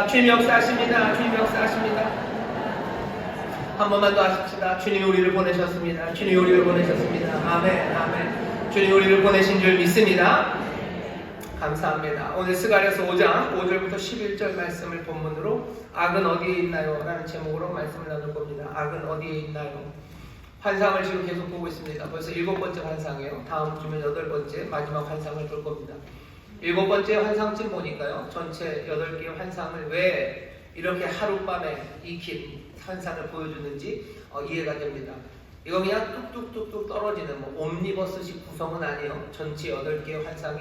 주님 역사하십니다. 주님 역사하십니다. 한 번만 더 하십시다. 주님이 우리를 보내셨습니다. 주님이 우리를 보내셨습니다. 아멘, 아멘. 주님이 우리를 보내신 줄 믿습니다. 감사합니다. 오늘 스가랴서 5장 5절부터 11절 말씀을 본문으로 악은 어디에 있나요? 라는 제목으로 말씀을 나눌 겁니다. 악은 어디에 있나요? 환상을 지금 계속 보고 있습니다. 벌써 7번째 환상이에요. 다음 주면 8번째 마지막 환상을 볼 겁니다. 7번째 환상쯤 보니까요, 전체 8개의 환상을 왜 이렇게 하룻밤에 익힌 환상을 보여주는지 이해가 됩니다. 이거 그냥 뚝뚝뚝뚝 떨어지는 옴니버스식 구성은 아니에요. 전체 8개의 환상이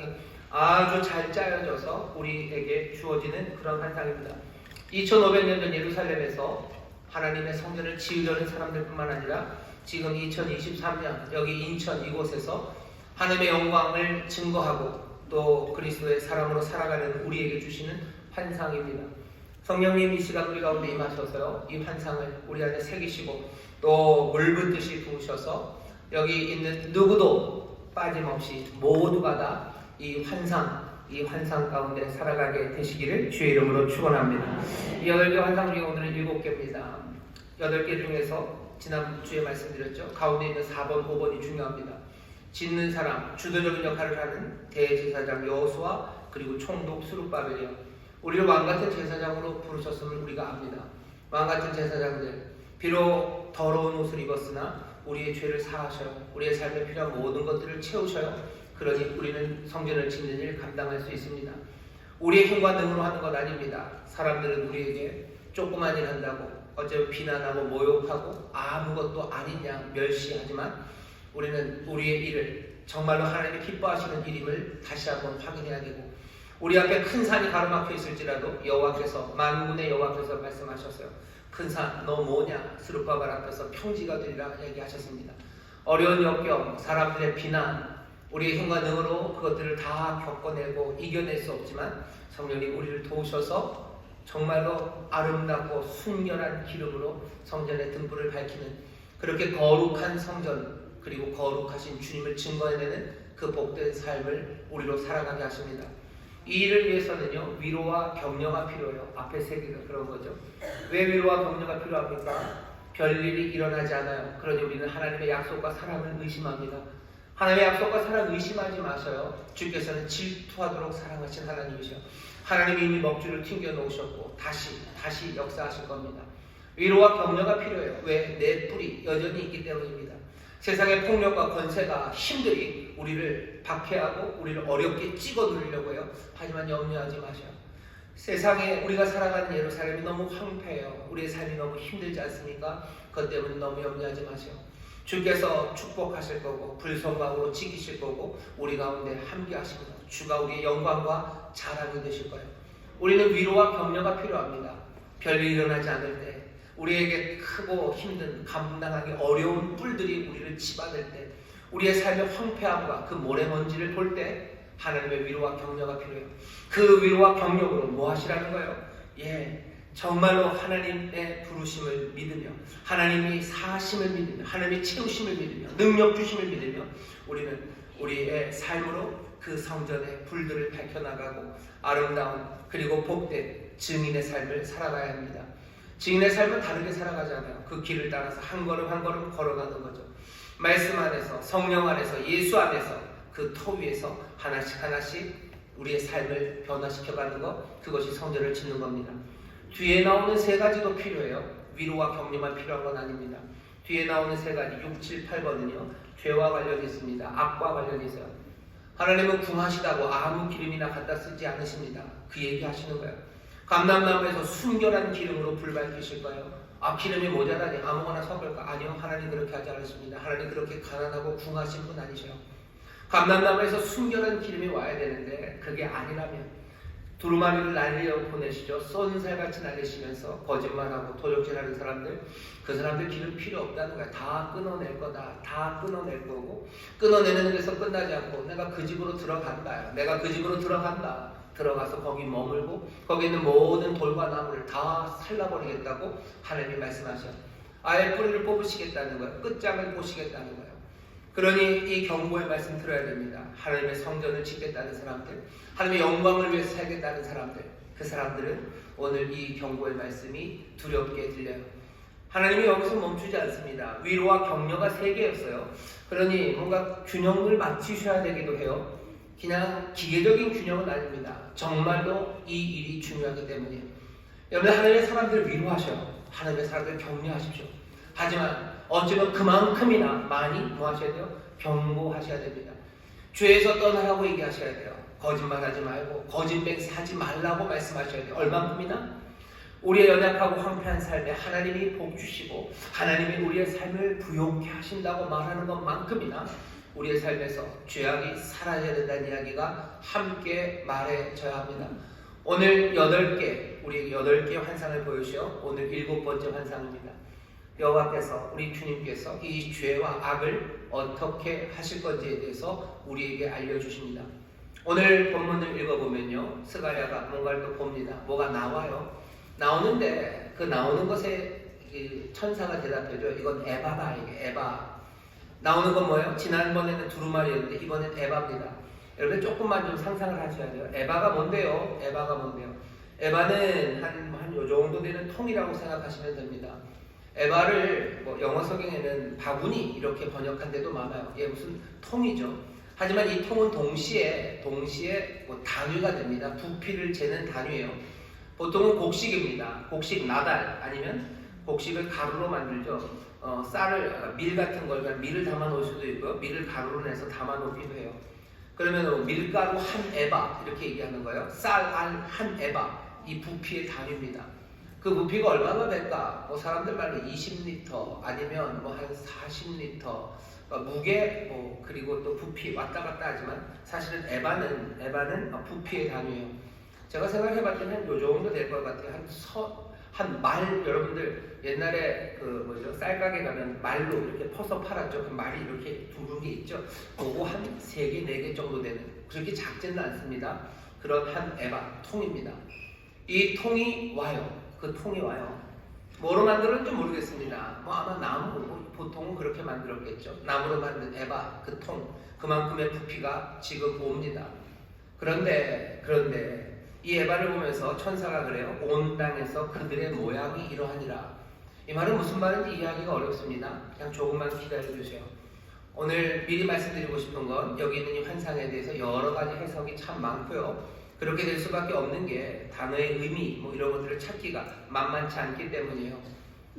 아주 잘 짜여져서 우리에게 주어지는 그런 환상입니다. 2500년 전 예루살렘에서 하나님의 성전을 지으려는 사람들뿐만 아니라 지금 2023년 여기 인천 이곳에서 하나님의 영광을 증거하고 또 그리스도의 사람으로 살아가는 우리에게 주시는 환상입니다. 성령님 이 시간 우리 가운데 임하셔서요, 이 환상을 우리 안에 새기시고 또 물붓듯이 부으셔서 여기 있는 누구도 빠짐없이 모두가 다 이 환상 가운데 살아가게 되시기를 주의 이름으로 축원합니다. 이 8개 환상 중에 오늘은 7개입니다. 8개 중에서 지난주에 말씀드렸죠. 가운데 있는 4번, 5번이 중요합니다. 짓는 사람, 주도적인 역할을 하는 대제사장 여호수아 그리고 총독 스룹바벨이요. 우리를 왕같은 제사장으로 부르셨음을 우리가 압니다. 왕같은 제사장들, 비록 더러운 옷을 입었으나 우리의 죄를 사하셔요. 우리의 삶에 필요한 모든 것들을 채우셔요. 그러니 우리는 성전을 짓는 일 감당할 수 있습니다. 우리의 힘과 능으로 하는 것 아닙니다. 사람들은 우리에게 조그만 일 한다고 어쩌면 비난하고 모욕하고 아무것도 아니냐 멸시하지만 우리는 우리의 일을 정말로 하나님이 기뻐하시는 일임을 다시 한번 확인해야 되고, 우리 앞에 큰 산이 가로막혀 있을지라도 여호와께서 만군의 여호와께서 말씀하셨어요. 큰 산 너 뭐냐? 스룹바벨 앞에서 평지가 되리라 얘기하셨습니다. 어려운 역경, 사람들의 비난, 우리의 힘과 능으로 그것들을 다 겪어내고 이겨낼 수 없지만 성령이 우리를 도우셔서 정말로 아름답고 순결한 기름으로 성전의 등불을 밝히는 그렇게 거룩한 성전 그리고 거룩하신 주님을 증거해내는 그 복된 삶을 우리로 살아가게 하십니다. 이 일을 위해서는요, 위로와 격려가 필요해요. 앞에 3개가 그런 거죠. 왜 위로와 격려가 필요합니까? 별일이 일어나지 않아요. 그러니 우리는 하나님의 약속과 사랑을 의심합니다. 하나님의 약속과 사랑 의심하지 마셔요. 주께서는 질투하도록 사랑하신 하나님이셔요. 하나님이 이미 먹줄을 튕겨 놓으셨고 다시 역사하실 겁니다. 위로와 격려가 필요해요. 왜? 내 뿔이 여전히 있기 때문입니다. 세상의 폭력과 권세가 힘들이 우리를 박해하고 우리를 어렵게 찍어 누르려고 해요. 하지만 염려하지 마셔요. 세상에 우리가 살아가는 예루살렘이 너무 황폐해요. 우리의 삶이 너무 힘들지 않습니까? 그것 때문에 너무 염려하지 마세요. 주께서 축복하실 거고 불성광으로 지키실 거고 우리 가운데 함께 하십니다. 주가 우리의 영광과 자랑이 되실 거예요. 우리는 위로와 격려가 필요합니다. 별일이 일어나지 않을 때, 우리에게 크고 힘든 감당하기 어려운 뿔들이 우리를 치받을 때, 우리의 삶의 황폐함과 그 모래먼지를 볼 때 하나님의 위로와 격려가 필요해요. 그 위로와 격려로 뭐 하시라는 거예요? 정말로 하나님의 부르심을 믿으며 하나님이 사심을 믿으며 하나님의 채우심을 믿으며 능력 주심을 믿으며 우리는 우리의 삶으로 그 성전의 불들을 밝혀나가고 아름다운 그리고 복된 증인의 삶을 살아가야 합니다. 증인의 삶은 다르게 살아가잖아요. 그 길을 따라서 한 걸음 한 걸음 걸어가는 거죠. 말씀 안에서, 성령 안에서, 예수 안에서 그 터 위에서 하나씩 우리의 삶을 변화시켜가는 것, 그것이 성전을 짓는 겁니다. 뒤에 나오는 3가지도 필요해요. 위로와 격려만 필요한 건 아닙니다. 뒤에 나오는 3가지 6, 7, 8번은요 죄와 관련이 있습니다. 악과 관련이 있어요. 하나님은 궁하시다고 아무 기름이나 갖다 쓰지 않으십니다. 그 얘기 하시는 거예요. 감람나무에서 순결한 기름으로 불 밝히실 거예요. 기름이 모자라니 아무거나 섞을까? 아니요, 하나님 그렇게 하지 않으십니다. 하나님 그렇게 가난하고 궁하신 분 아니셔요. 감람나무에서 순결한 기름이 와야 되는데 그게 아니라면 두루마리를 날려 보내시죠. 쏜살같이 날리시면서 거짓말하고 도적질하는 사람들, 그 사람들 기름 필요 없다는 거야. 다 끊어낼 거다. 다 끊어낼 거고, 끊어내는 데서 끝나지 않고 내가 그 집으로 들어간다. 내가 그 집으로 들어간다. 들어가서 거기 머물고 거기 있는 모든 돌과 나무를 다 살라버리겠다고 하나님이 말씀하셔요. 아예 뿌리를 뽑으시겠다는 거예요. 끝장을 보시겠다는 거예요. 그러니 이 경고의 말씀 들어야 됩니다. 하나님의 성전을 짓겠다는 사람들, 하나님의 영광을 위해서 살겠다는 사람들, 그 사람들은 오늘 이 경고의 말씀이 두렵게 들려요. 하나님이 여기서 멈추지 않습니다. 위로와 격려가 세 개였어요. 그러니 뭔가 균형을 맞추셔야 되기도 해요. 그냥 기계적인 균형은 아닙니다. 정말로 이 일이 중요하기 때문이에요. 여러분, 하나님의 사람들을 위로하셔요. 하나님의 사람들을 격려하십시오. 하지만 어쩌면 그만큼이나 많이 뭐 하셔야 돼요? 경고하셔야 됩니다. 죄에서 떠나라고 얘기하셔야 돼요. 거짓말하지 말고 거짓맹세 하지 말라고 말씀하셔야 돼요. 얼만큼이나? 우리의 연약하고 황폐한 삶에 하나님이 복 주시고 하나님이 우리의 삶을 부용케 하신다고 말하는 것만큼이나 우리의 삶에서 죄악이 사라져야 된다는 이야기가 함께 말해져야 합니다. 오늘 8개, 우리 8개 환상을 보여주셔. 오늘 7번째 환상입니다. 여호와께서, 우리 주님께서 이 죄와 악을 어떻게 하실 건지에 대해서 우리에게 알려주십니다. 오늘 본문을 읽어보면요, 스가랴가 뭔가를 또 봅니다. 뭐가 나와요. 나오는데 그 나오는 것에 천사가 대답해줘. 이건 에바다. 이게 에바. 나오는 건 뭐예요? 지난번에는 두루마리였는데 이번엔 에바입니다. 여러분 조금만 좀 상상을 하셔야 돼요. 에바가 뭔데요? 에바가 뭔데요? 에바는 한 요 정도 되는 통이라고 생각하시면 됩니다. 에바를 영어 성경에는 바구니 이렇게 번역한 데도 많아요. 이게 무슨 통이죠. 하지만 이 통은 동시에 단위가 됩니다. 부피를 재는 단위예요. 보통은 곡식입니다. 곡식 나달 아니면 곡식을 가루로 만들죠. 쌀을 밀 같은 걸 밀을 담아 놓을 수도 있고요. 밀을 가루로 내서 담아 놓기도 해요. 그러면 밀가루 한 에바 이렇게 얘기하는 거예요. 쌀 알 한 에바, 이 부피의 단위입니다. 그 부피가 얼마나 될까? 사람들 말로 20리터 아니면 한 40리터. 무게 그리고 또 부피 왔다 갔다 하지만 사실은 에바는 부피의 단위예요. 제가 생각해봤더니 한 요 정도 될 것 같아요. 한 말, 여러분들 옛날에 쌀가게 가면 말로 이렇게 퍼서 팔았죠. 그 말이 이렇게 둥근 게 있죠. 그거 한 3개, 4개 정도 되는, 그렇게 작지는 않습니다. 그런 한 에바, 통입니다. 이 통이 와요. 그 통이 와요. 뭐로 만들었는지 모르겠습니다. 아마 나무, 보통은 그렇게 만들었겠죠. 나무로 만든 에바, 그 통, 그만큼의 부피가 지금 옵니다. 그런데 이 에바를 보면서 천사가 그래요. 온 땅에서 그들의 모양이 이러하니라. 이 말은 무슨 말인지 이해하기가 어렵습니다. 그냥 조금만 기다려주세요. 오늘 미리 말씀드리고 싶은 건 여기 있는 이 환상에 대해서 여러 가지 해석이 참 많고요. 그렇게 될 수밖에 없는 게 단어의 의미 이런 것들을 찾기가 만만치 않기 때문이에요.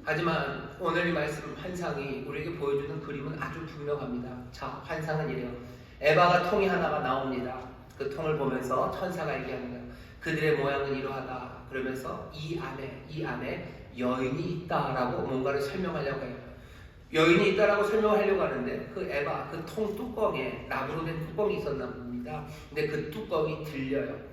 하지만 오늘 이 말씀 환상이 우리에게 보여주는 그림은 아주 분명합니다. 자, 환상은 이래요. 에바가 통이 하나가 나옵니다. 그 통을 보면서 천사가 얘기하는 거예요. 그들의 모양은 이러하다. 그러면서 이 안에 여인이 있다라고 뭔가를 설명하려고 해요. 여인이 있다라고 설명하려고 하는데 그 에바, 그 통 뚜껑에 나무로 된 뚜껑이 있었나 봅니다. 근데 그 뚜껑이 들려요.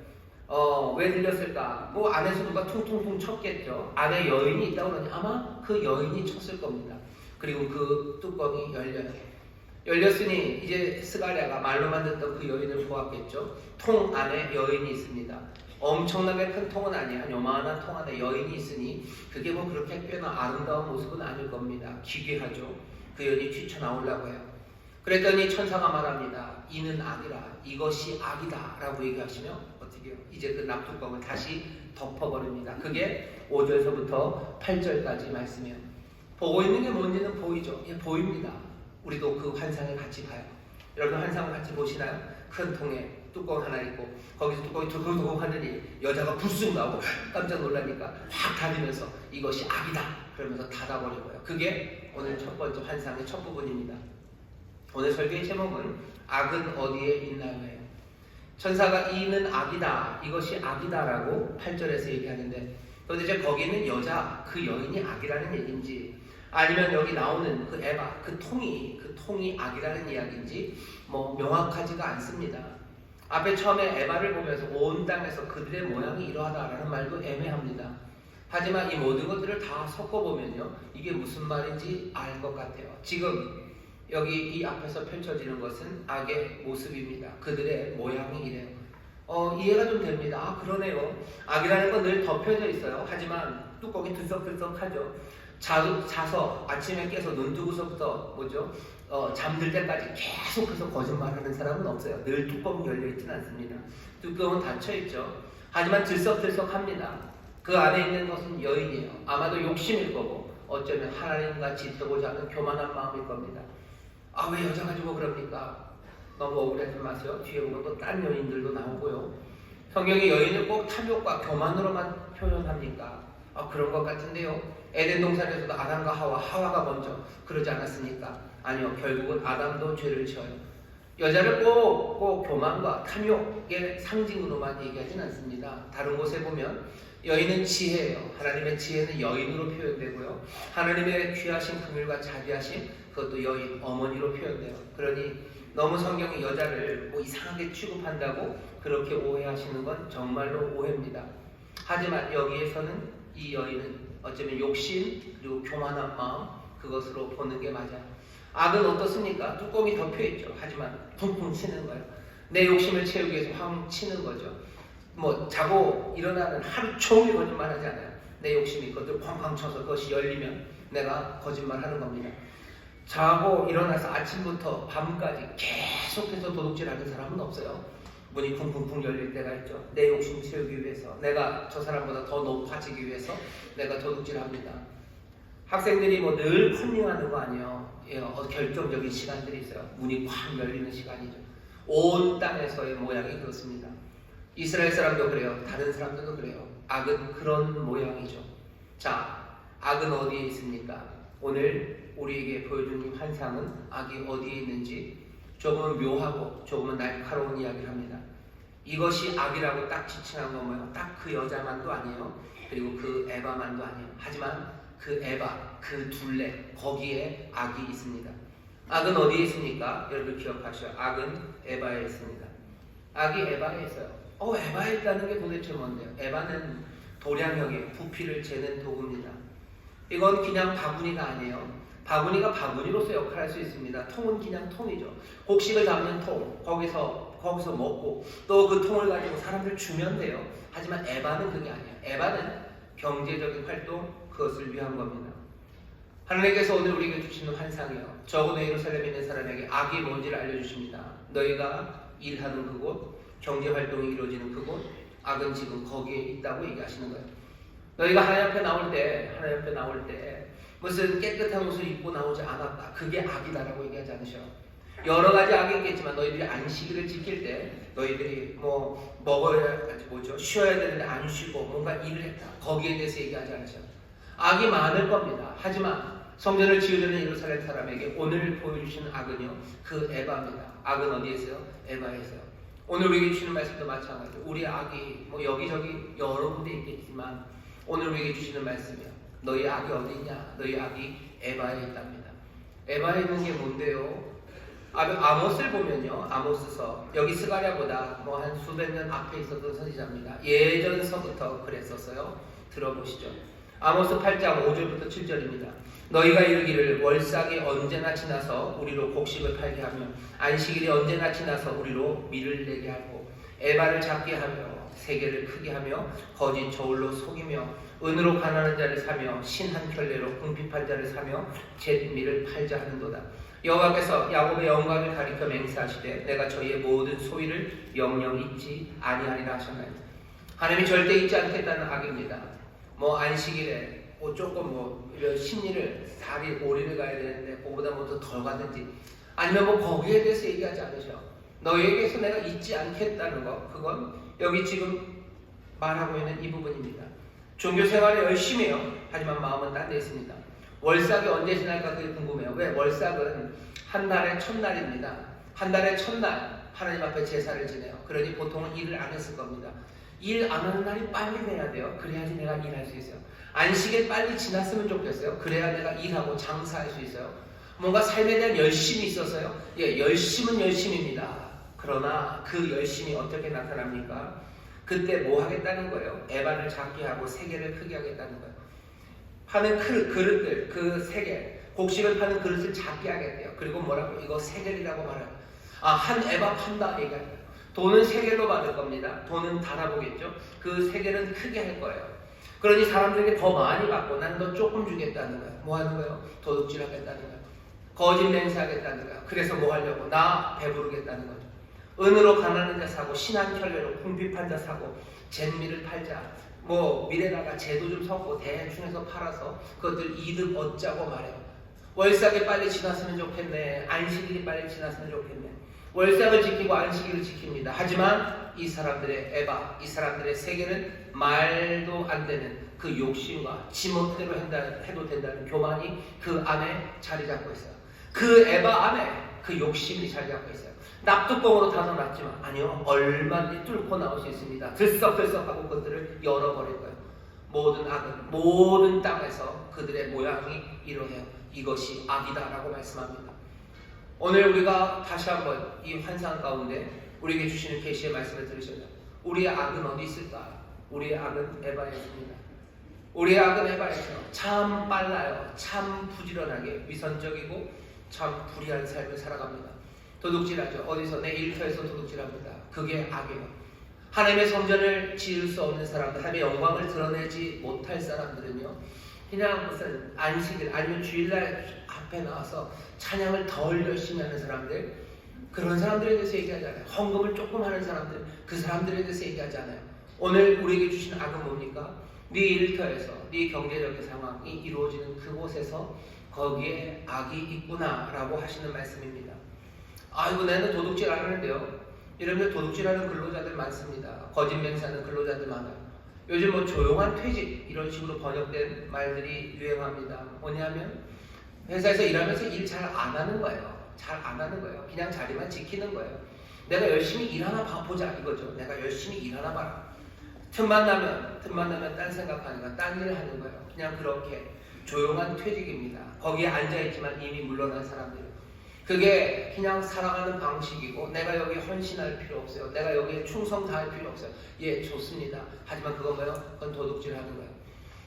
왜 들렸을까? 안에서 누가 퉁퉁퉁 쳤겠죠. 안에 여인이 있다고 그러니 아마 그 여인이 쳤을 겁니다. 그리고 그 뚜껑이 열려요. 열렸으니 이제 스가랴가 말로만 듣던 그 여인을 보았겠죠. 통 안에 여인이 있습니다. 엄청나게 큰 통은 아니에요. 한 요만한 통 안에 여인이 있으니 그게 그렇게 꽤나 아름다운 모습은 아닐 겁니다. 기괴하죠. 그 여인이 뛰쳐나오려고 해요. 그랬더니 천사가 말합니다. 이는 악이라, 이것이 악이다 라고 얘기하시면 어떻게 해요? 이제 그 납뚜껑을 다시 덮어버립니다. 그게 5절서부터 8절까지 말씀이에요. 보고 있는 게 뭔지는 보이죠? 예, 보입니다. 우리도 그 환상을 같이 봐요. 여러분 환상을 같이 보시나요? 큰 통에 뚜껑 하나 있고 거기서 뚜껑이 두근두근 하더니 여자가 불쑥 나오고 깜짝 놀라니까 확 닫으면서 이것이 악이다 그러면서 닫아버리고요. 그게 오늘 첫 번째 환상의 첫 부분입니다. 오늘 설교의 제목은 악은 어디에 있나요예요. 천사가 이는 악이다, 이것이 악이다라고 8절에서 얘기하는데 도대체 거기는 여자, 그 여인이 악이라는 얘기인지 아니면 여기 나오는 그 에바, 그 통이 악이라는 이야기인지 명확하지가 않습니다. 앞에 처음에 에바를 보면서 온 땅에서 그들의 모양이 이러하다라는 말도 애매합니다. 하지만 이 모든 것들을 다 섞어보면요, 이게 무슨 말인지 알 것 같아요. 지금 여기 이 앞에서 펼쳐지는 것은 악의 모습입니다. 그들의 모양이 이래요. 이해가 좀 됩니다. 아, 그러네요. 악이라는 건 늘 덮여져 있어요. 하지만 뚜껑이 들썩들썩하죠. 자서 아침에 깨서 눈 뜨고서부터 잠들 때까지 계속해서 거짓말하는 사람은 없어요. 늘 뚜껑이 열려있지는 않습니다. 뚜껑은 닫혀있죠. 하지만 들썩들썩합니다. 그 안에 있는 것은 여인이에요. 아마도 욕심일 거고 어쩌면 하나님과 지켜보자 하는 교만한 마음일 겁니다. 아, 왜 여자 가지고 그럽니까? 너무 억울하지 마세요. 뒤에 보면 또 딴 여인들도 나오고요. 성경이 여인을 꼭 탐욕과 교만으로만 표현합니까? 아, 그런 것 같은데요. 에덴 동산에서도 아담과 하와가 먼저 그러지 않았습니까? 아니요. 결국은 아담도 죄를 지어요. 여자를 꼭 교만과 탐욕의 상징으로만 얘기하진 않습니다. 다른 곳에 보면 여인은 지혜예요. 하나님의 지혜는 여인으로 표현되고요. 하나님의 귀하신 긍휼과 자비하심, 그것도 여인, 어머니로 표현돼요. 그러니 너무 성경이 여자를 뭐 이상하게 취급한다고 그렇게 오해하시는 건 정말로 오해입니다. 하지만 여기에서는 이 여인은 어쩌면 욕심 그리고 교만한 마음, 그것으로 보는 게 맞아요. 악은 어떻습니까? 뚜껑이 덮여있죠. 하지만 퉁퉁 치는 거예요. 내 욕심을 채우기 위해서 황 치는 거죠. 뭐 자고 일어나는 하루 종일 거짓말하지 않아요. 내 욕심이 그것을 쾅쾅 쳐서 그것이 열리면 내가 거짓말하는 겁니다. 자고 일어나서 아침부터 밤까지 계속해서 도둑질하는 사람은 없어요. 문이 쿵쿵쿵 열릴 때가 있죠. 내 욕심 채우기 위해서, 내가 저 사람보다 더 높아지기 위해서 내가 도둑질합니다. 학생들이 뭐 늘 컨닝하는 거 아니에요. 결정적인 시간들이 있어요. 문이 쾅 열리는 시간이죠. 온 땅에서의 모양이 그렇습니다. 이스라엘 사람도 그래요. 다른 사람들도 그래요. 악은 그런 모양이죠. 자, 악은 어디에 있습니까? 오늘 우리에게 보여준 이 환상은 악이 어디에 있는지 조금은 묘하고 조금은 날카로운 이야기를 합니다. 이것이 악이라고 딱 지칭한 건 뭐예요? 딱 그 여자만도 아니에요. 그리고 그 에바만도 아니에요. 하지만 그 에바, 그 둘레, 거기에 악이 있습니다. 악은 어디에 있습니까? 여러분 기억하시오. 악은 에바에 있습니다. 악이 에바에 있어요. 에바에 있다는 게 도대체 뭔데요? 에바는 도량형의 부피를 재는 도구입니다. 이건 그냥 바구니가 아니에요. 바구니가 바구니로서 역할을 할 수 있습니다. 통은 그냥 통이죠. 곡식을 담는 통, 거기서 먹고 또 그 통을 가지고 사람들 주면 돼요. 하지만 에바는 그게 아니에요. 에바는 경제적인 활동, 그것을 위한 겁니다. 하나님께서 오늘 우리에게 주시는 환상이에요. 적어도 예루살렘에 있는 사람에게 악이 뭔지를 알려주십니다. 너희가 일하는 그곳, 경제활동이 이루어지는 그곳, 악은 지금 거기에 있다고 얘기하시는 거예요. 너희가 하나님 앞에 나올 때 무슨 깨끗한 옷을 입고 나오지 않았다, 그게 악이다라고 얘기하지 않으셔. 여러 가지 악이 있겠지만 너희들이 안식일을 지킬 때 너희들이 쉬어야 되는데 안 쉬고 뭔가 일을 했다, 거기에 대해서 얘기하지 않으셔. 악이 많을 겁니다. 하지만 성전을 지으려는 예루살렘 사람에게 오늘 보여주시는 악은요, 그 에바입니다. 악은 어디에 있어요? 에바에 있어요. 오늘 우리에게 주시는 말씀도 마찬가지예요. 우리 악이 여기저기 여러 군데 있겠지만 오늘 우리에게 주시는 말씀이요, 너희 악이 어디 있냐? 너희 악이 에바에 있답니다. 에바에 있는 게 뭔데요? 아모스를 보면요, 아모스서, 여기 스가랴보다 한 수백 년 앞에 있었던 선지자입니다. 예전서부터 그랬었어요. 들어보시죠. 아모스 8장 5절부터 7절입니다. 너희가 이르기를 월삭이 언제나 지나서 우리로 곡식을 팔게 하며 안식일이 언제나 지나서 우리로 밀을 내게 하고 에바를 작게 하며 세계를 크게 하며 거짓 저울로 속이며 은으로 가난한 자를 사며 신한 켤레로 궁핍한 자를 사며 잿밀을 팔자 하는도다. 여호와께서 야곱의 영광을 가리켜 맹세하시되 내가 저희의 모든 소위를 영영 잊지 아니하리라 하셨나니, 하나님이 절대 잊지 않겠다는 악입니다. 안식일에 조금 이런 심리를 달이 오리를 가야 되는데 그거보다 더 가든지, 아니면 거기에 대해서 얘기하지 않으셔. 너희에게서 내가 잊지 않겠다는 것, 그건 여기 지금 말하고 있는 이 부분입니다. 종교생활에 열심히 해요. 하지만 마음은 딴 데 있습니다. 월삭이 언제 지날까 그게 궁금해요. 왜? 월삭은 한 달의 첫날입니다. 한 달의 첫날 하나님 앞에 제사를 지내요. 그러니 보통은 일을 안 했을 겁니다. 일 안 하는 날이 빨리 돼야 돼요. 그래야지 내가 일할 수 있어요. 안식일 빨리 지났으면 좋겠어요. 그래야 내가 일하고 장사할 수 있어요. 뭔가 삶에 대한 열심이 있어서요. 열심은 열심입니다. 그러나 그 열심이 어떻게 나타납니까? 그때 뭐 하겠다는 거예요? 에바를 작게 하고 세계를 크게 하겠다는 거예요. 파는 그릇들, 그 세계, 곡식을 파는 그릇을 작게 하겠대요. 그리고 뭐라고? 이거 세겔이라고 말해요. 한 에바 판다 얘기합니다. 돈은 세겔로 받을 겁니다. 돈은 달아보겠죠. 그 세겔은 크게 할 거예요. 그러니 사람들에게 더 많이 받고 나는 더 조금 주겠다는 거예요. 뭐 하는 거예요? 도둑질 하겠다는 거예요. 거짓 맹세하겠다는 거예요. 그래서 뭐 하려고? 나 배부르겠다는 거죠. 은으로 가난한 자 사고 신한 켤레로 궁핍한 자 사고 잿밀을 팔자. 뭐 밀에다가 재도 좀 섞고 대충해서 팔아서 그것들 이득 얻자고 말해요. 월삭이 빨리 지났으면 좋겠네. 안식일이 빨리 지났으면 좋겠네. 월삭을 지키고 안식일을 지킵니다. 하지만 이 사람들의 에바, 이 사람들의 세계는 말도 안 되는 그 욕심과 지멋대로 해도 된다는 교만이 그 안에 자리 잡고 있어요. 그 에바 안에 그 욕심이 자리 잡고 있어요. 납뚜껑으로 닫아놨지만 아니요, 얼마든지 뚫고 나올 수 있습니다. 들썩들썩하고 그들을 열어버릴 거예요. 모든 악은 모든 땅에서 그들의 모양이 이러해요. 이것이 악이다라고 말씀합니다. 오늘 우리가 다시 한번 이 환상 가운데 우리에게 주시는 계시의 말씀을 들으셔야 돼요. 우리의 악은 어디 있을까? 우리의 악은 에바에 있습니다. 우리의 악은 에바에 있어요. 참 빨라요. 참 부지런하게 위선적이고 참 불의한 삶을 살아갑니다. 도둑질하죠. 어디서? 내 일터에서 도둑질합니다. 그게 악이에요. 하나님의 성전을 지을 수 없는 사람들, 하나님의 영광을 드러내지 못할 사람들은요, 그냥 무슨 안식일 아니면 주일날 앞에 나와서 찬양을 덜 열심히 하는 사람들, 그런 사람들에 대해서 얘기하지 않아요. 헌금을 조금 하는 사람들, 그 사람들에 대해서 얘기하지 않아요. 오늘 우리에게 주신 악은 뭡니까? 네 일터에서 네 경제적인 상황이 이루어지는 그곳에서 거기에 악이 있구나라고 하시는 말씀입니다. 아이고, 나는 도둑질 안 하는데요. 이런데 도둑질하는 근로자들 많습니다. 거짓 맹세하는 근로자들 많아요. 요즘 뭐 조용한 퇴직 이런 식으로 번역된 말들이 유행합니다. 뭐냐면 회사에서 일하면서 일 잘 안 하는 거예요. 잘 안 하는 거예요. 그냥 자리만 지키는 거예요. 내가 열심히 일하나 보자 이거죠. 내가 열심히 일하나 봐라. 틈만 나면 딴 생각하니까 딴 일을 하는 거예요. 그냥 그렇게 조용한 퇴직입니다. 거기에 앉아있지만 이미 물러난 사람들. 그게 그냥 살아가는 방식이고 내가 여기에 헌신할 필요 없어요. 내가 여기에 충성 다할 필요 없어요. 예, 좋습니다. 하지만 그건 뭐예요? 그건 도둑질하는 거예요.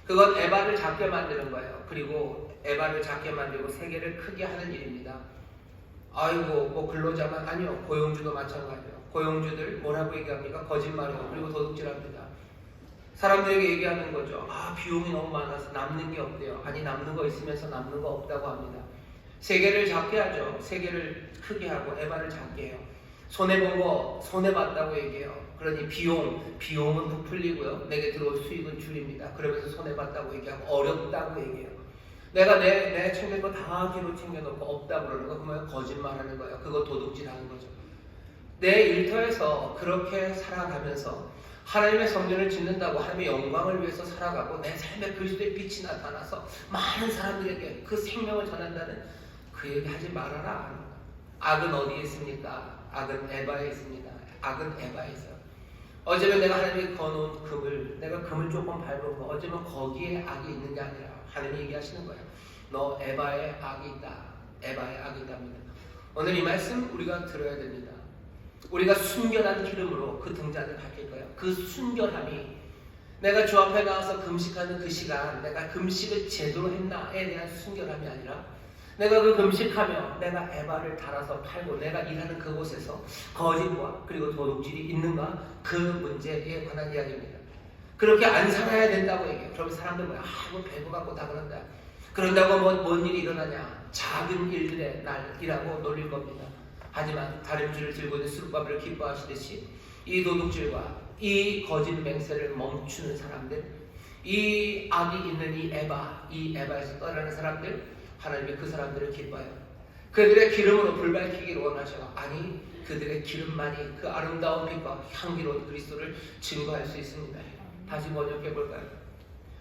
그건 에바를 작게 만드는 거예요. 그리고 에바를 작게 만들고 세계를 크게 하는 일입니다. 아이고, 뭐 근로자만 아니요. 고용주도 마찬가지예요. 고용주들 뭐라고 얘기합니까? 거짓말이요. 그리고 도둑질합니다. 사람들에게 얘기하는 거죠. 아, 비용이 너무 많아서 남는 게 없대요. 아니, 남는 거 있으면서 남는 거 없다고 합니다. 세계를 작게 하죠. 세계를 크게 하고 에바를 작게 해요. 손해본 거 손해봤다고 얘기해요. 그러니 비용은 부풀리고요. 내게 들어올 수익은 줄입니다. 그러면서 손해봤다고 얘기하고 어렵다고 얘기해요. 내가 내 챙긴 거 다 뒤로 챙겨놓고 없다고 그러는 거 그러면 거짓말하는 거예요. 그거 도둑질하는 거죠. 내 일터에서 그렇게 살아가면서 하나님의 성전을 짓는다고 하나님의 영광을 위해서 살아가고 내 삶에 그리스도의 빛이 나타나서 많은 사람들에게 그 생명을 전한다는 그 얘기 하지 말아라. 악은 어디에 있습니까? 악은 에바에 있습니다. 악은 에바에 있어요. 어쩌면 내가 하나님이 거놓은 금을, 내가 금을 조금 밟은 거, 어쩌면 거기에 악이 있는 게 아니라 하나님이 얘기하시는 거예요. 너 에바에 악이 있다. 에바에 악이 있답니다. 오늘 이 말씀 우리가 들어야 됩니다. 우리가 순결한 기름으로 그 등잔을 밝힐 거예요. 그 순결함이 내가 주 앞에 나와서 금식하는 그 시간, 내가 금식을 제대로 했나에 대한 순결함이 아니라 내가 그 금식하며 내가 에바를 달아서 팔고 내가 일하는 그곳에서 거짓과 그리고 도둑질이 있는가, 그 문제에 관한 이야기입니다. 그렇게 안 살아야 된다고 얘기해요. 그러면 사람들 뭐야? 뭐 배고 갖고 다 그런다. 그런다고 뭔 일이 일어나냐? 작은 일들의 날이라고 놀릴 겁니다. 하지만 다림줄을 들고 있는 수르바벨을 기뻐하시듯이 이 도둑질과 이 거짓 맹세를 멈추는 사람들, 이 악이 있는 이 에바에서 떠나는 사람들, 하나님이 그 사람들을 기뻐해요. 그들의 기름으로 불 밝히기를 원하셔. 아니, 그들의 기름만이 그 아름다운 빛과 향기로운 그리스도를 증거할 수 있습니다. 다시 번역해 볼까요?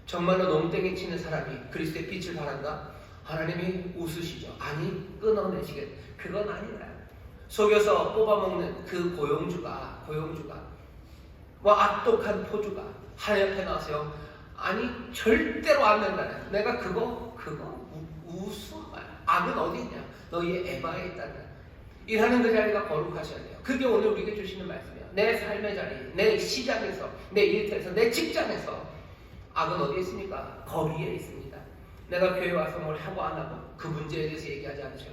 정말로 농땡이 치는 사람이 그리스도의 빛을 바란다? 하나님이 웃으시죠. 아니, 끊어내시겠다. 그건 아니라 속여서 뽑아먹는 그 고용주가 뭐 악독한 포주가 하나님 앞에 나와서요. 아니, 절대로 안 된다네. 내가 그거 우스운 말. 악은 어디 있냐? 너희의 에바에 있다는. 일하는 그 자리가 거룩하셔야 돼요. 그게 오늘 우리에게 주시는 말씀이에요. 내 삶의 자리, 내 시장에서, 내 일터에서, 내 직장에서 악은 어디에 있습니까? 거리에 있습니다. 내가 교회 와서 뭘 하고 안 하고 그 문제에 대해서 얘기하지 않으셔.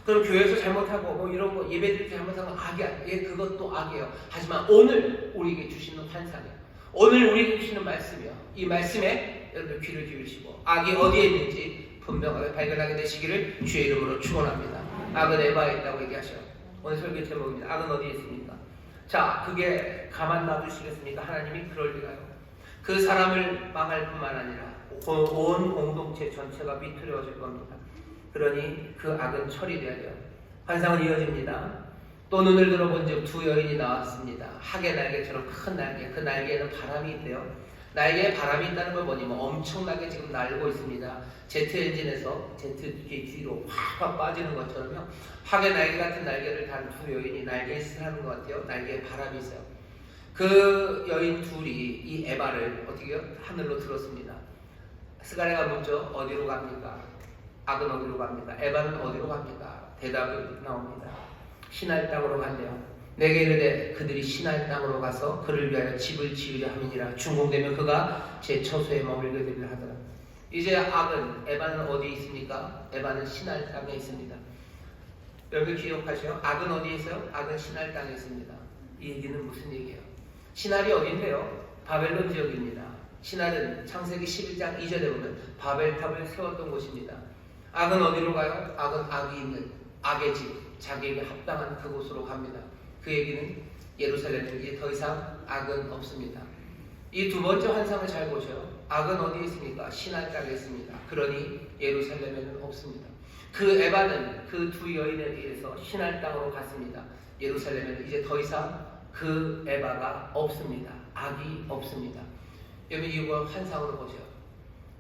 그럼 교회에서 잘못하고 뭐 이런 거 예배드릴 때 잘못한 건 악이야. 예, 그것도 악이에요. 하지만 오늘 우리에게 주시는 환상이에요. 오늘 우리에게 주시는 말씀이요. 이 말씀에 여러분 귀를 기울이시고 악이 어디에 있는지 분명하게 발견하게 되시기를 주의 이름으로 축원합니다. 악은 에바에 있다고 얘기하셔요. 오늘 설교 제목입니다. 악은 어디에 있습니까? 자, 그게 가만 놔두시겠습니까? 하나님이 그럴 리가요. 그 사람을 망할 뿐만 아니라 온 공동체 전체가 비틀어질 겁니다. 그러니 그 악은 처리되어야 돼요. 환상은 이어집니다. 또 눈을 들어본 즉 두 여인이 나왔습니다. 하계 날개처럼 큰 날개, 그 날개에는 바람이 있대요. 날개에 바람이 있다는 걸 보니 엄청나게 지금 날고 있습니다. 제트 엔진에서 제트 뒤로 확 빠지는 것처럼요. 하계 날개 같은 날개를 단 두 여인이 날개에 하는 것 같아요. 날개에 바람이 있어요. 그 여인 둘이 이 에바를 어떻게 해요? 하늘로 들었습니다. 스가랴가 묻죠. 어디로 갑니까? 악은 어디로 갑니까? 에바는 어디로 갑니까? 대답이 나옵니다. 신할 땅으로 간대요. 내게 이르되 그들이 신할 땅으로 가서 그를 위하여 집을 지으려 함이니라. 준공되면 그가 제 처소에 머물게 되리라 하더라. 이제 악은 에바는 어디에 있습니까? 에바는 신할 땅에 있습니다. 여러분 기억하세요. 악은 어디에 있어요? 악은 신할 땅에 있습니다. 이 얘기는 무슨 얘기예요? 신할이 어딘데요? 바벨론 지역입니다. 신할은 창세기 11장 2절에 보면 바벨탑을 세웠던 곳입니다. 악은 어디로 가요? 악은 악이 있는 악의 집, 자기에게 합당한 그곳으로 갑니다. 그 얘기는 예루살렘에 이제 더 이상 악은 없습니다. 이 두 번째 환상을 잘 보셔요. 악은 어디에 있습니까? 신할 땅에 있습니다. 그러니 예루살렘에는 없습니다. 그 에바는 그 두 여인에 의해서 신할 땅으로 갔습니다. 예루살렘에는 이제 더 이상 그 에바가 없습니다. 악이 없습니다. 여러분 이거 환상으로 보세요.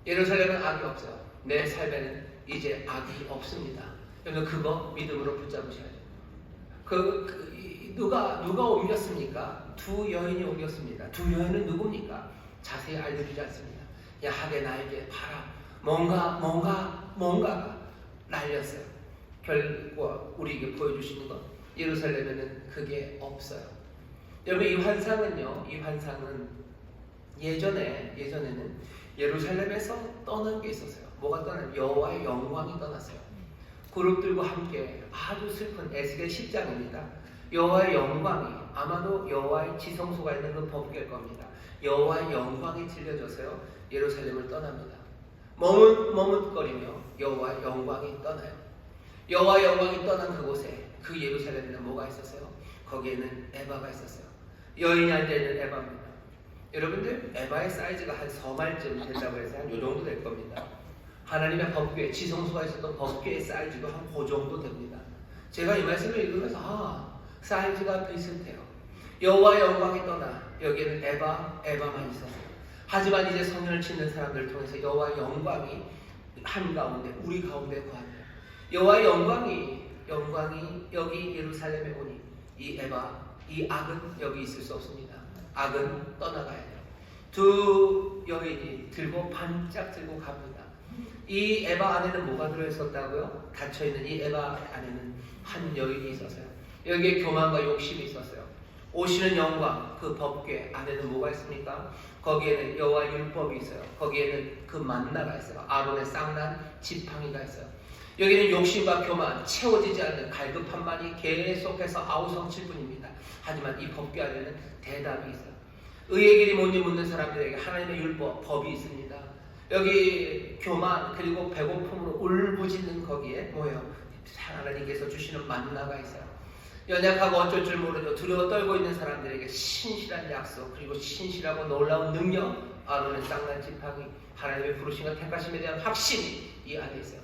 예루살렘은 악이 없어요. 내 삶에는 이제 악이 없습니다. 여러분 그거 믿음으로 붙잡으셔야 돼요. 누가 옮겼습니까? 두 여인이 옮겼습니다. 두 여인은 누굽니까? 자세히 알려주지 않습니다. 야하게 나에게 바람, 뭔가가 날렸어요. 결국 우리에게 보여주시는 것, 예루살렘에는 그게 없어요. 여러분 이 환상은 예전에는 예루살렘에서 떠난 게 있었어요. 뭐가 떠나요? 여호와의 영광이 떠났어요. 그룹들과 함께 아주 슬픈 에스겔 10장입니다. 여호와의 영광이 아마도 여호와의 지성소가 있는 그 법궤일 겁니다. 여호와의 영광이 들려져서요 예루살렘을 떠납니다. 머뭇거리며 여호와의 영광이 떠나요. 여호와의 영광이 떠난 그곳에 그 예루살렘에는 뭐가 있었어요? 거기에는 에바가 있었어요. 여인이 앉아있는 에바입니다. 여러분들 에바의 사이즈가 한 서말쯤 된다고 해서 한 요 정도 될 겁니다. 하나님의 법궤, 지성소가 있었던 법궤의 사이즈도 한 그 정도 됩니다. 제가 이 말씀을 읽으면서 사이즈가 비슷해요. 여호와의 영광이 떠나 여기에는 에바만 있었어요. 하지만 이제 성전을 짓는 사람들을 통해서 여호와의 영광이 한가운데 우리 가운데 거하네요. 여호와의 영광이 여기 예루살렘에 오니 이 악은 여기 있을 수 없습니다. 악은 떠나가야 돼요. 두 여인이 반짝 들고 갑니다. 이 에바 안에는 뭐가 들어있었다고요? 닫혀있는 이 에바 안에는 한 여인이 있었어요. 여기에 교만과 욕심이 있었어요. 오시는 영광, 그 법궤 안에는 뭐가 있습니까? 거기에는 여호와의 율법이 있어요. 거기에는 그 만나가 있어요. 아론의 쌍난 지팡이가 있어요. 여기는 욕심과 교만, 채워지지 않는 갈급함만이 계속해서 아우성칠 뿐입니다. 하지만 이 법궤 안에는 대답이 있어요. 의의 길이 뭔지 묻는 사람들에게 하나님의 율법, 법이 있습니다. 여기 교만 그리고 배고픔으로 울부짖는 거기에 뭐예요? 하나님께서 주시는 만나가 있어요. 연약하고 어쩔 줄 모르죠. 두려워 떨고 있는 사람들에게 신실한 약속 그리고 신실하고 놀라운 능력, 아론의 쌍난 지팡이, 하나님의 부르심과 택하심에 대한 확신이 이 안에 있어요.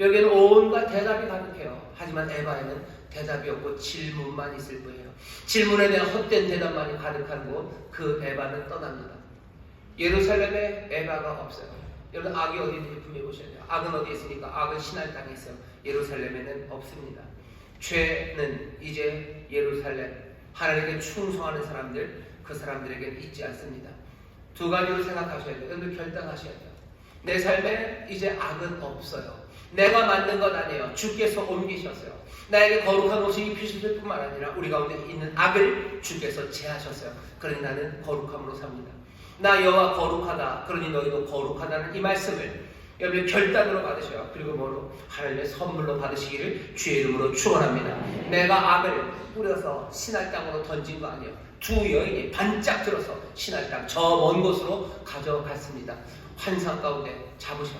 여기에는 온갖 대답이 가득해요. 하지만 에바에는 대답이 없고 질문만 있을 거예요. 질문에 대한 헛된 대답만이 가득한 곳, 그 에바는 떠납니다. 예루살렘에 에바가 없어요. 여러분 악이 어디 있는지 분명히 보셔야 돼요. 악은 어디에 있습니까? 악은 신할 땅에 있어요. 예루살렘에는 없습니다. 죄는 이제 예루살렘, 하나님께 충성하는 사람들, 그 사람들에게는 있지 않습니다. 두 가지로 생각하셔야 돼요. 여러분 결단하셔야 돼요. 내 삶에 이제 악은 없어요. 내가 만든 것 아니에요. 주께서 옮기셨어요. 나에게 거룩한 옷이 입히실 뿐만 아니라 우리 가운데 있는 악을 주께서 제하셨어요. 그러니 나는 거룩함으로 삽니다. 나 여호와 거룩하다. 그러니 너희도 거룩하다는 이 말씀을 여러분 결단으로 받으셔요. 그리고 뭐로? 하나님의 선물로 받으시기를 주의 이름으로 축원합니다. 내가 악을 뿌려서 신할 땅으로 던진 거 아니에요. 두 여인이 반짝 들어서 신할 땅 저 먼 곳으로 가져갔습니다. 환상 가운데 잡으셔.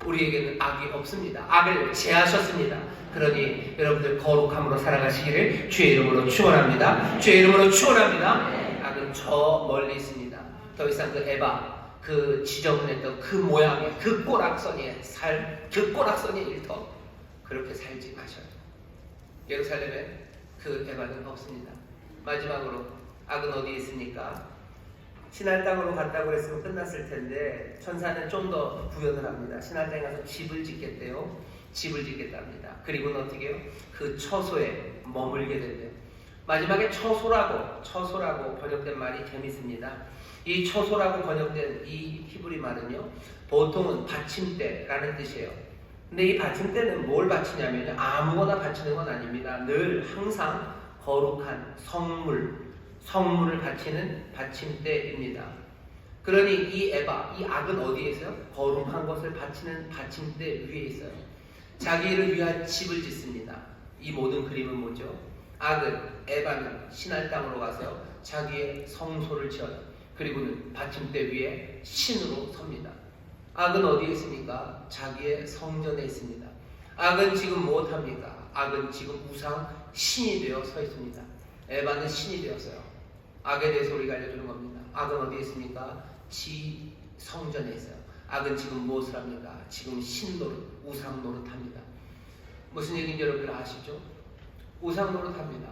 우리에게는 악이 없습니다. 악을 제하셨습니다. 그러니 여러분들 거룩함으로 살아가시기를 주의 이름으로 축원합니다. 주의 이름으로 축원합니다. 악은 저 멀리 있습니다. 더 이상 그 에바 그 지저분했던 그 모양의 그 꼬락서니의 삶, 그 꼬락서니의 일터 그렇게 살지 마셔요. 예루살렘에 그 에바는 없습니다. 마지막으로 악은 어디에 있습니까? 신할 땅으로 갔다고 했으면 끝났을 텐데 천사는 좀 더 구현을 합니다. 신할 땅에 가서 집을 짓겠대요. 집을 짓겠답니다. 그리고는 어떻게 해요? 그 처소에 머물게 된대요. 마지막에 처소라고 번역된 말이 재밌습니다. 이 처소라고 번역된 이 히브리 말은요, 보통은 받침대라는 뜻이에요. 근데 이 받침대는 뭘 바치냐면요, 아무거나 바치는 건 아닙니다. 늘 항상 거룩한 성물을 바치는 받침대입니다. 그러니 이 에바, 이 악은 어디에 있어요? 거룩한 것을 바치는 받침대 위에 있어요. 자기를 위한 집을 짓습니다. 이 모든 그림은 뭐죠? 악은, 에바는 신할 땅으로 가서 자기의 성소를 지어요. 그리고는 받침대 위에 신으로 섭니다. 악은 어디에 있습니까? 자기의 성전에 있습니다. 악은 지금 무엇합니까? 악은 지금 우상 신이 되어 서 있습니다. 에바는 신이 되었어요. 악에 대해서 우리가 알려주는 겁니다. 악은 어디에 있습니까? 지 성전에 있어요. 악은 지금 무엇을 합니까? 지금 신노릇, 우상 노릇합니다. 무슨 얘기인지 여러분들 아시죠? 우상 노릇합니다.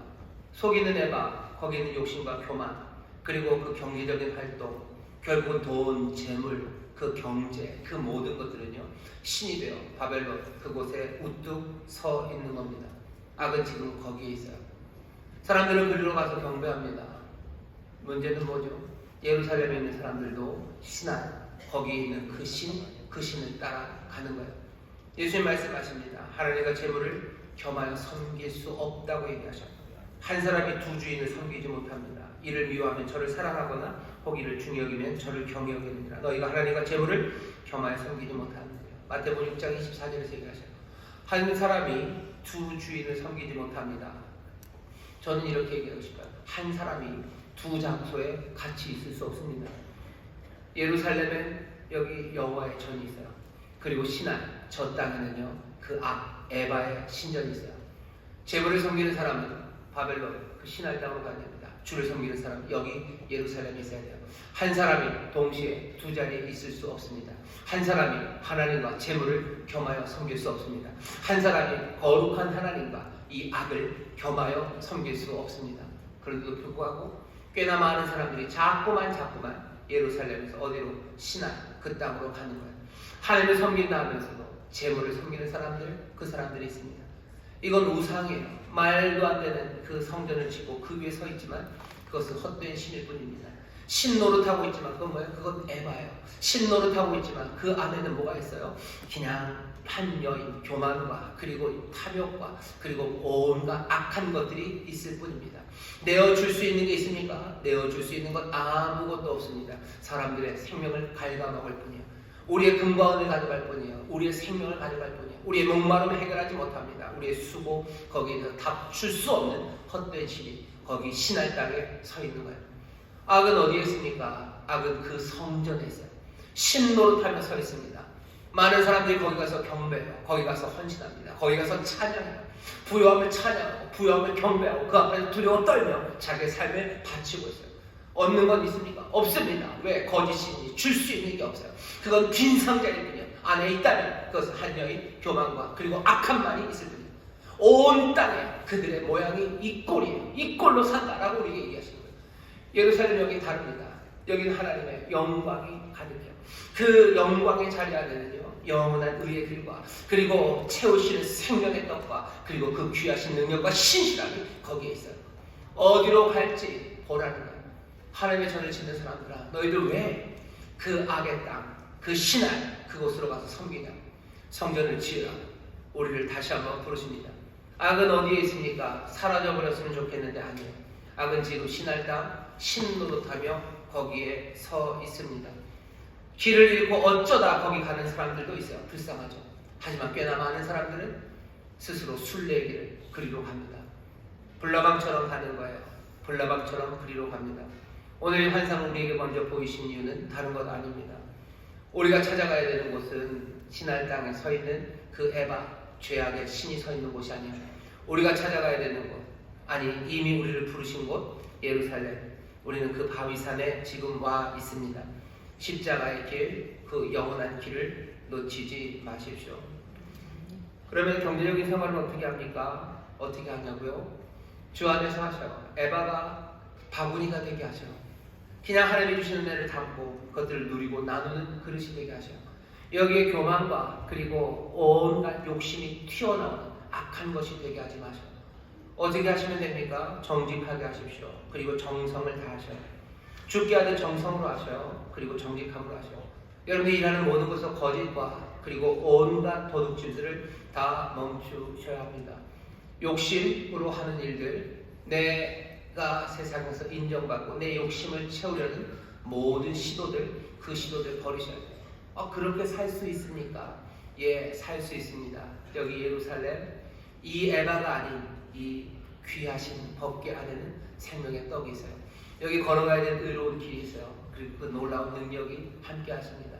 속이는 에바, 거기에는 욕심과 교만, 그리고 그 경제적인 활동, 결국은 돈, 재물, 그 경제, 그 모든 것들은요, 신이 되어 바벨론 그곳에 우뚝 서 있는 겁니다. 악은 지금 거기에 있어요. 사람들은 그리로 가서 경배합니다. 문제는 뭐죠? 예루살렘에 있는 사람들도 신할, 거기에 있는 그 신을 따라가는 거예요. 예수님 말씀하십니다. 하나님과 재물을 겸하여 섬길 수 없다고 얘기하셨고, 한 사람이 두 주인을 섬기지 못합니다. 이를 미워하면 저를 사랑하거나 혹 이를 중히 여기면 저를 경히 여기느니라. 너희가 하나님과 재물을 겸하여 섬기지 못하는 거예요. 마태복음 6장 24절에서 얘기하셔요. 한 사람이 두 주인을 섬기지 못합니다. 저는 이렇게 얘기하고 싶어요. 한 사람이 두 장소에 같이 있을 수 없습니다. 예루살렘엔 여기 여호와의 전이 있어요. 그리고 신할, 저 땅에는요, 그 에바의 신전이 있어요. 재물을 섬기는 사람은 바벨론, 그 신할 땅으로 가야 됩니다. 주를 섬기는 사람 여기 예루살렘에 있어야 돼요. 한 사람이 동시에 두 자리에 있을 수 없습니다. 한 사람이 하나님과 재물을 겸하여 섬길 수 없습니다. 한 사람이 거룩한 하나님과 이 악을 겸하여 섬길 수 없습니다. 그런데도 불구하고 꽤나 많은 사람들이 자꾸만 예루살렘에서 어디로? 신할, 그 땅으로 가는 거예요. 하나님을 섬긴다 하면서도 재물을 섬기는 사람들, 그 사람들이 있습니다. 이건 우상이에요. 말도 안 되는 그 성전을 짓고 그 위에 서 있지만 그것은 헛된 신일 뿐입니다. 신 노릇하고 있지만 그건 뭐예요? 그건 에바예요. 신 노릇하고 있지만 그 안에는 뭐가 있어요? 그냥 한 여인, 교만과 그리고 탐욕과 그리고 온갖 악한 것들이 있을 뿐입니다. 내어줄 수 있는 게 있습니까? 내어줄 수 있는 건 아무것도 없습니다. 사람들의 생명을 갉아먹을 뿐이에요. 우리의 금과 은을 가져갈 뿐이에요. 우리의 생명을 가져갈 뿐이에요. 우리의 목마름을 해결하지 못합니다. 우리의 수고, 거기에서 답줄 수 없는 헛된 신이 거기 신할 땅에 서 있는 거예요. 악은 어디에 있습니까? 악은 그 성전에 있어요. 신노릇하며 서 있습니다. 많은 사람들이 거기 가서 경배해요. 거기 가서 헌신합니다. 거기 가서 찬양해요. 부요함을 찬양하고 부요함을 경배하고 그 앞에서 두려워 떨며 자기의 삶을 바치고 있어요. 얻는 건 있습니까? 없습니다. 왜? 거짓신이 줄 수 있는 게 없어요. 그건 빈 상자일 뿐이에요. 안에 있다면 그것은 한 여인, 교만과 그리고 악한 말이 있을 뿐이에요. 온 땅에 그들의 모양이 이 꼴이에요. 이 꼴로 산다라고 우리에게 얘기하시는 거예요. 예루살렘 여기 다릅니다. 여기는 하나님의 영광이 가득해요. 그 영광의 자리 안에는요, 영원한 의의 길과 그리고 채우시는 생명의 떡과 그리고 그 귀하신 능력과 신실함이 거기에 있어요. 어디로 갈지 보라는 거예요. 하나님의 전을 짓는 사람들아, 너희들 왜 그 악의 땅, 그 신할 그곳으로 가서 섬기냐? 성전을 지으라. 우리를 다시 한번 부르십니다. 악은 어디에 있습니까? 사라져버렸으면 좋겠는데 아니에요. 악은 지금 신할 땅, 신노릇하며 거기에 서 있습니다. 길을 잃고 어쩌다 거기 가는 사람들도 있어요. 불쌍하죠. 하지만 꽤나 많은 사람들은 스스로 순례의 길을 그리로 갑니다. 불나방처럼 가는 거예요. 불나방처럼 그리로 갑니다. 오늘 이 환상 우리에게 먼저 보이신 이유는 다른 것 아닙니다. 우리가 찾아가야 되는 곳은 신할 땅에 서 있는 그 에바, 죄악의 신이 서 있는 곳이 아니에요. 우리가 찾아가야 되는 곳, 아니 이미 우리를 부르신 곳 예루살렘. 우리는 그 바위산에 지금 와 있습니다. 십자가의 길, 그 영원한 길을 놓치지 마십시오. 그러면 경제적인 생활은 어떻게 합니까? 어떻게 하냐고요? 주 안에서 하셔. 에바가 바구니가 되게 하셔. 그냥 하나님이 주시는 은혜를 담고 그것들을 누리고 나누는 그릇이 되게 하셔. 여기에 교만과 그리고 온갖 욕심이 튀어나오는 악한 것이 되게 하지 마셔. 어떻게 하시면 됩니까? 정직하게 하십시오. 그리고 정성을 다하셔. 죽게 하듯 정성으로 하셔. 그리고 정직함으로 하셔. 여러분이 일하는 모든 것은 거짓과 그리고 온갖 도둑질들을 다 멈추셔야 합니다. 욕심으로 하는 일들, 내가 세상에서 인정받고 내 욕심을 채우려는 모든 시도들, 그 시도들 버리셔야 돼요. 그렇게 살 수 있습니까? 예, 살 수 있습니다. 여기 예루살렘, 이 에바가 아닌 이 귀하신 법궤 안에는 생명의 떡이 있어요. 여기 걸어가야 될 의로운 길이 있어요. 그리고 그 놀라운 능력이 함께 하십니다.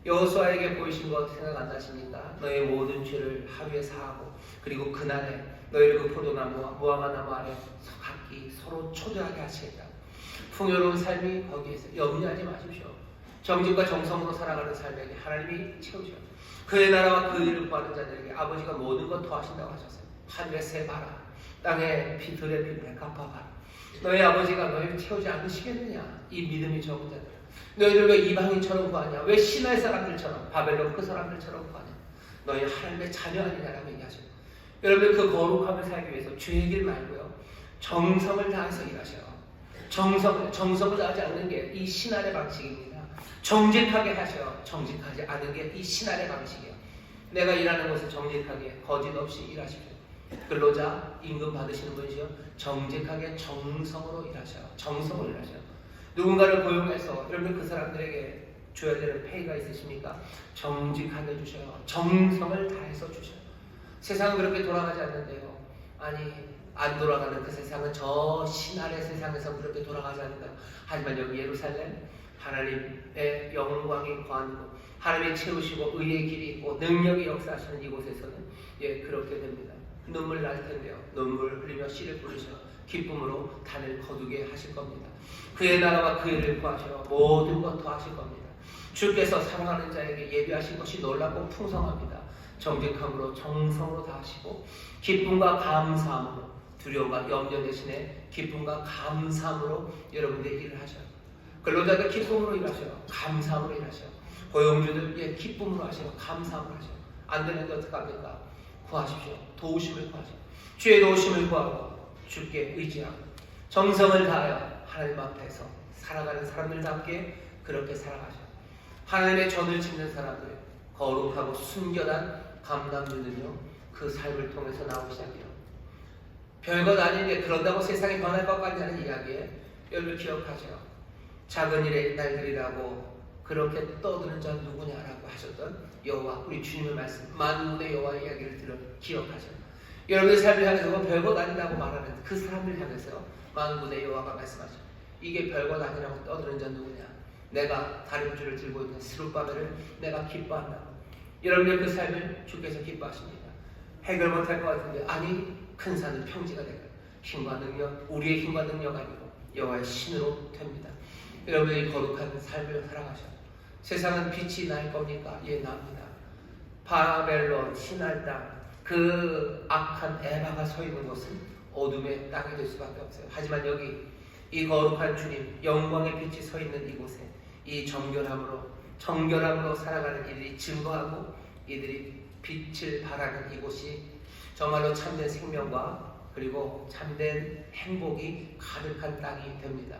여호수아에게 보이신 것 생각 안 나십니까? 너의 모든 죄를 하루에 사하고 그리고 그날에 너희를 그 포도나무와 무화과 나무 아래 각기 서로 초대하게 하시겠다. 풍요로운 삶이 거기에 있어요. 염려하지 마십시오. 정직과 정성으로 살아가는 삶에게 하나님이 채우셔. 그의 나라와 그 일을 구하는 자들에게 아버지가 모든 것 더하신다고 하셨어요. 하늘의 새 봐라. 땅에 비틀의 빈을 갚아봐라. 너희 아버지가 너희를 채우지 않으시겠느냐? 이 믿음이 적은 자들. 너희를 왜 이방인처럼 구하냐? 왜 신의 사람들처럼, 바벨론 그 사람들처럼 구하냐? 너희 하나님의 자녀 아니냐라고 얘기하죠. 여러분 그 거룩함을 살기 위해서 죄의 길 말고요. 정성을 다해서 일하셔요. 정성을 다하지 않는 게 이 신앙의 방식입니다. 정직하게 하셔. 정직하지 않은 게 이 신앙의 방식이에요. 내가 일하는 곳에 정직하게 거짓 없이 일하십시오. 근로자 임금 받으시는 분이시요 정직하게 정성으로 일하셔요. 정성으로 일하셔요. 누군가를 고용해서 여러분 그 사람들에게 줘야 되는 페이가 있으십니까? 정직하게 주셔요. 정성을 다해서 주셔요. 세상은 그렇게 돌아가지 않는데요. 아니 안 돌아가는 그 세상은 저 신할의 세상에서 그렇게 돌아가지 않는다. 하지만 여기 예루살렘 하나님의 영광이 거하는 곳, 하나님이 채우시고 의의 길이 있고 능력이 역사하시는 이곳에서는 예 그렇게 됩니다. 눈물 날 텐데요. 눈물 흘리며 씨를 뿌리셔 기쁨으로 단을 거두게 하실 겁니다. 그의 나라와 그 일을 구하셔 모든 것 더하실 겁니다. 주께서 사랑하는 자에게 예비하신 것이 놀랍고 풍성합니다. 정직함으로 정성으로 다하시고 기쁨과 감사함으로 두려움과 염려 대신에 기쁨과 감사함으로 여러분들의 일을 하셔요. 근로자들 기쁨으로 일하셔요. 감사함으로 일하셔요. 고용주들 예 기쁨으로 하셔요. 감사함으로 하셔요. 안 되는데 어떡합니까? 구하십시오. 도우심을 구하십시오. 주의 도우심을 구하고 주께 의지하고 정성을 다하여 하나님 앞에서 살아가는 사람들답게 그렇게 살아가셔. 하나님의 전을 짓는 사람들 거룩하고 순결한 감당들은요 그 삶을 통해서 나오기 시작해요. 별것 아닌데 그런다고 세상이 변할 것 같냐는 이야기에 여러분 기억하세요. 작은 일의 날들이라고 그렇게 떠드는 자 누구냐라고 하셨던 여호와 우리 주님의 말씀 만군의 여호와의 이야기를 들어 기억하세요. 여러분의 삶을 향해서 별것 아니라고 말하는 그 사람을 향해서 만군의 여호와가 말씀하죠. 이게 별것 아니라고 떠드는 자 누구냐? 내가 다림줄을 들고 있는 스룹바벨을 내가 기뻐한다. 여러분의 그 삶을 주께서 기뻐하십니다. 해결 못할 것 같은데 아니 큰 산은 평지가 될까요? 힘과 능력 우리의 힘과 능력 아니고 여호와의 신으로 됩니다. 여러분의 거룩한 삶을 살아가셔. 세상은 빛이 날 겁니까? 예, 납니다. 바벨론, 신할 땅, 그 악한 에바가 서 있는 곳은 어둠의 땅이 될 수밖에 없어요. 하지만 여기 이 거룩한 주님, 영광의 빛이 서 있는 이곳에 이 정결함으로 살아가는 이들이 증거하고 이들이 빛을 발하는 이곳이 정말로 참된 생명과 그리고 참된 행복이 가득한 땅이 됩니다.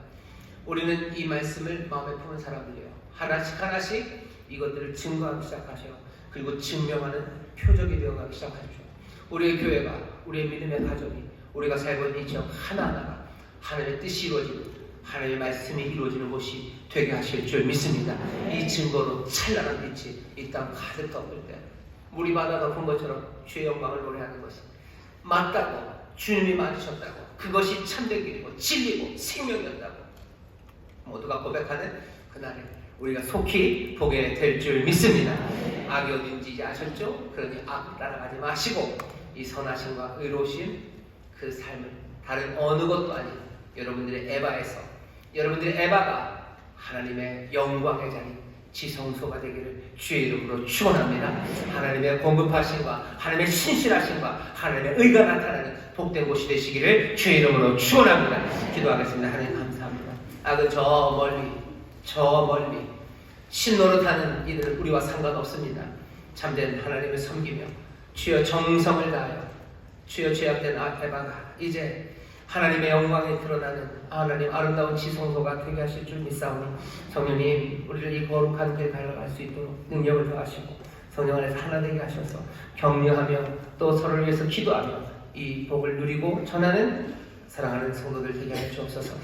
우리는 이 말씀을 마음에 품은 사람들이에요. 하나씩 이것들을 증거하기 시작하셔. 그리고 증명하는 표적이 되어가기 시작하십시오. 우리의 교회가, 우리의 믿음의 가족이, 우리가 살고 있는 이 지역 하나하나가 하나님의 뜻이 이루어지고 하나님의 말씀이 이루어지는 곳이 되게 하실 줄 믿습니다. 이 증거로 찬란한 빛이 이 땅 가득 덮을 때 물이 바다 덮은 것처럼 주의 영광을 노래하는 것이 맞다고 주님이 맞으셨다고 그것이 참된 길이고 진리고 생명이었다고 모두가 고백하는 그날에 우리가 속히 보게 될 줄 믿습니다. 악이 어딘지 아셨죠? 그러니 악 따라가지 마시고 이 선하심과 의로우심 그 삶을 다른 어느 것도 아닌 여러분들의 에바에서 여러분들의 에바가 하나님의 영광의 자리, 지성소가 되기를 주의 이름으로 축원합니다. 하나님의 공급하심과 하나님의 신실하심과 하나님의 의가 나타나는 복된 곳이 되시기를 주의 이름으로 축원합니다. 기도하겠습니다. 하나님 감사합니다. 악은 저 멀리 신노릇하는 이들은 우리와 상관없습니다. 참된 하나님을 섬기며 주여 정성을 다하여 주여 죄악된 에바가 이제 하나님의 영광이 드러나는 하나님 아름다운 지성소가 되게 하실 줄 믿사오니 성령님 우리를 이 거룩한 길 갈라갈 수 있도록 능력을 더하시고 성령 안에서 하나 되게 하셔서 격려하며 또 서로를 위해서 기도하며 이 복을 누리고 전하는 사랑하는 성도들 되게 하여 주옵소서.